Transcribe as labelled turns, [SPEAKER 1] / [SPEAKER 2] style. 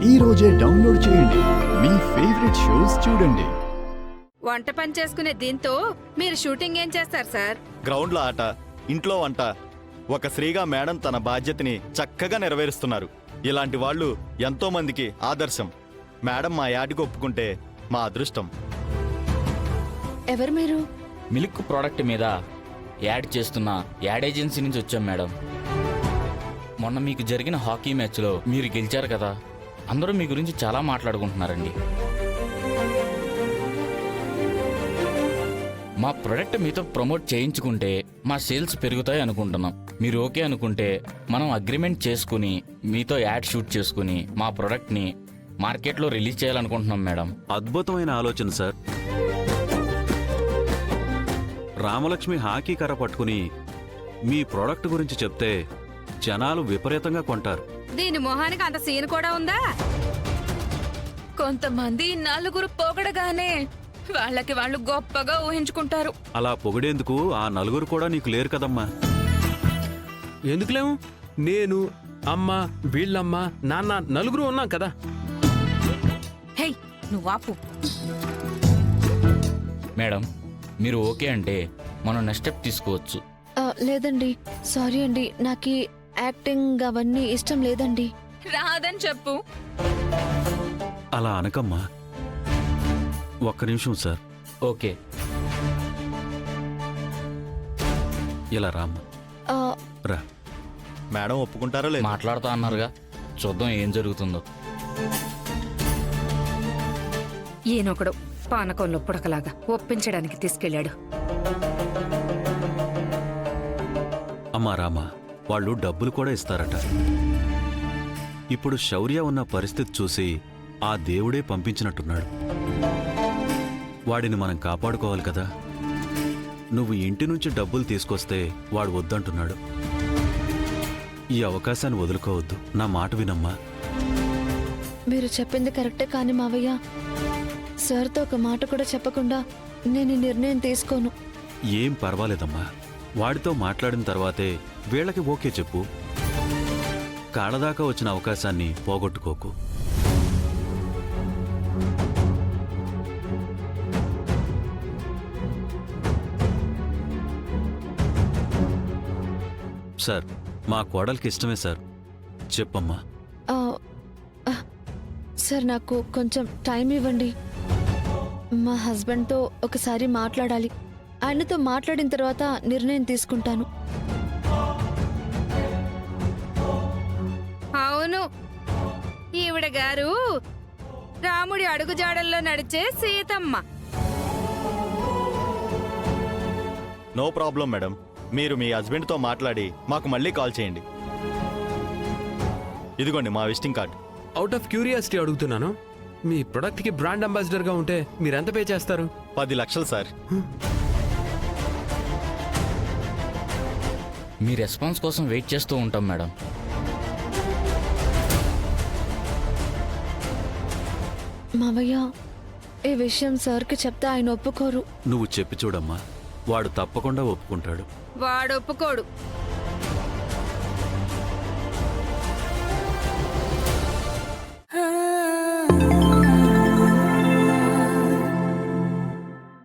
[SPEAKER 1] ఈ రోజే డౌన్లోడ్ చేయండి. మీ ఫేవరెట్ షోస్ చూడండి.
[SPEAKER 2] వంట పని చేసుకునే దీంతో మీరు షూటింగ్ ఏం చేస్తారు సార్?
[SPEAKER 3] గ్రౌండ్లో ఆట, ఇంట్లో వంట. ఒక స్త్రీగా మేడం తన బాధ్యతని చక్కగా నెరవేరుస్తున్నారు. ఇలాంటి వాళ్ళు ఎంతో మందికి ఆదర్శం. మేడం మా యాడ్కి ఒప్పుకుంటే మా అదృష్టం.
[SPEAKER 4] ఎవరు మీరు?
[SPEAKER 5] మిల్క్ ప్రోడక్ట్ మీద యాడ్ చేస్తున్న యాడ్ ఏజెన్సీ నుంచి వచ్చాం మేడం. మొన్న మీకు జరిగిన హాకీ మ్యాచ్లో మీరు గెలిచారు కదా, అందరూ మీ గురించి చాలా మాట్లాడుకుంటున్నారండి. మా ప్రొడక్ట్ మీతో ప్రమోట్ చేయించుకుంటే మా సేల్స్ పెరుగుతాయి అనుకుంటున్నాం. మీరు ఓకే అనుకుంటే మనం అగ్రిమెంట్ చేసుకుని మీతో యాడ్ షూట్ చేసుకుని మా ప్రొడక్ట్ని మార్కెట్లో రిలీజ్ చేయాలనుకుంటున్నాం మేడం.
[SPEAKER 6] అద్భుతమైన ఆలోచన సార్. రామలక్ష్మి హాకీ కర్ర పట్టుకుని మీ ప్రోడక్ట్ గురించి చెప్తే జనాలు విపరీతంగా కొంటారు.
[SPEAKER 2] దీని మొహానికి అంత సీన్ కూడా ఉందా?
[SPEAKER 4] కొంతమంది నలుగురు పొగడగానే వాళ్ళకి వాళ్ళు గొప్పగా ఊహించుకుంటారు.
[SPEAKER 6] అలా పొగిడేందుకు ఆ నలుగురు కూడా నీకు లేరు కదమ్మా.
[SPEAKER 7] ఎందుకులేము? నేను, అమ్మ, వీళ్ళమ్మ, నాన్న నలుగురు ఉన్నాం కదా.
[SPEAKER 4] హే, నువ్వు ఆపు.
[SPEAKER 5] మేడం మీరు ఓకే అంటే మనం నెక్స్ట్ స్టెప్ తీసుకోవచ్చు.
[SPEAKER 4] లేదండి, సారీ అండి, నాకు యాక్టింగ్ అవన్నీ ఇష్టం లేదండి. రాదని చెప్పు.
[SPEAKER 6] అలా అనకమ్మా. ఒక్క నిమిషం సార్.
[SPEAKER 5] ఓకే
[SPEAKER 6] ఇలా రామ్మా. రా.
[SPEAKER 3] మేడం ఒప్పుకుంటారో లేదు?
[SPEAKER 5] మాట్లాడుతా అన్నారుగా, చూద్దాం ఏం జరుగుతుందో.
[SPEAKER 2] ఈయనొకడు పానకంలో పుడకలాగా ఒప్పించడానికి తీసుకెళ్లాడు.
[SPEAKER 6] అమ్మా రామా, వాళ్ళు డబ్బులు కూడా ఇస్తారట. ఇప్పుడు శౌర్య ఉన్న పరిస్థితి చూసి ఆ దేవుడే పంపించినట్టున్నాడు. వాడిని మనం కాపాడుకోవాలి కదా. నువ్వు ఇంటి నుంచి డబ్బులు తీసుకొస్తే వాడు వద్దంటున్నాడు. ఈ అవకాశాన్ని వదులుకోవద్దు. నా మాట వినమ్మా.
[SPEAKER 4] మీరు చెప్పింది కరెక్టే, కానీ మావయ్య, సార్తో ఒక మాట కూడా చెప్పకుండా నేను ఈ నిర్ణయం తీసుకోను.
[SPEAKER 6] ఏం పర్వాలేదమ్మా. వాడితో మాట్లాడిన తర్వాతే వీళ్ళకి ఓకే చెప్పు. కాళ్ళదాకా వచ్చిన అవకాశాన్ని పోగొట్టుకోకు. సార్, మా కోడలికి ఇష్టమే సార్. చెప్పమ్మా.
[SPEAKER 4] సార్, నాకు కొంచెం టైం ఇవ్వండి. మా హస్బెండ్తో ఒకసారి మాట్లాడాలి. ఆయనతో మాట్లాడిన తర్వాత నిర్ణయం తీసుకుంటాను.
[SPEAKER 2] అవును, ఈవిడ గారు రాముడి అడుగుజాడల్లో నడిచే సీతమ్మ.
[SPEAKER 3] No problem madam. మీరు మీ హస్బెండ్తో మాట్లాడి మాకు మళ్ళీ కాల్ చేయండి. ఇదిగోండి మా visiting card.
[SPEAKER 7] Out of curiosity అడుగుతున్నాను, మీ ప్రొడక్ట్కి బ్రాండ్ అంబాసిడర్గా ఉంటే మీరు ఎంత పే చేస్తారు?
[SPEAKER 3] 10 లక్షలు సార్.
[SPEAKER 5] మీ రెస్పాన్స్ కోసం వెయిట్ చేస్తూ ఉంటాం మేడం.
[SPEAKER 4] మావయ్య, ఈ విషయం సార్కి చెప్తే ఆయన ఒప్పుకోరు.
[SPEAKER 6] నువ్వు చెప్పి చూడమ్మా. వాడు తప్పకుండా ఒప్పుకుంటాడు.
[SPEAKER 2] వాడు ఒప్పుకోడు.
[SPEAKER 4] ఆ